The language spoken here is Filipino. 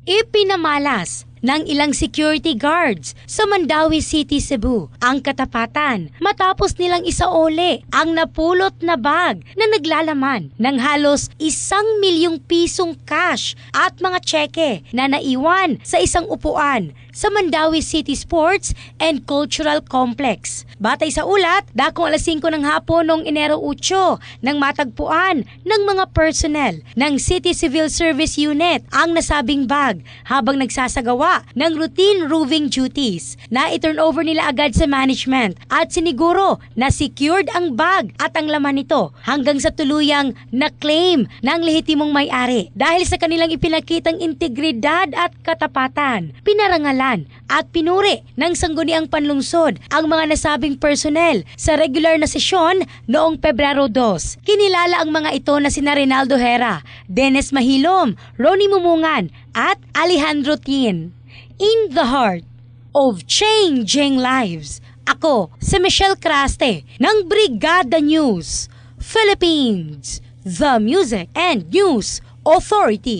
Ipinamalas ng ilang security guards sa Mandawi City, Cebu ang katapatan matapos nilang isaole ang napulot na bag na naglalaman ng halos 1 milyong pisong cash at mga tseke na naiwan sa isang upuan sa Mandawi City Sports and Cultural Complex. Batay sa ulat, dakong alas 5 ng hapon noong Enero 8 nang matagpuan ng mga personnel ng City Civil Service Unit ang nasabing bag habang nagsasagawa ng routine roving duties na i-turn over nila agad sa management at siniguro na secured ang bag at ang laman nito hanggang sa tuluyang na-claim ng lehitimong may-ari. Dahil sa kanilang ipinakitang integridad at katapatan, pinarangalan at pinuri ng sangguniang panlungsod ang mga nasabing personnel sa regular na sesyon noong Pebrero 2. Kinilala ang mga ito na sina Rinaldo Hera, Dennis Mahilom, Ronnie Mumungan at Alejandro Tin. In the heart of changing lives, ako si Michelle Craste ng Brigada News Philippines, the Music and News Authority.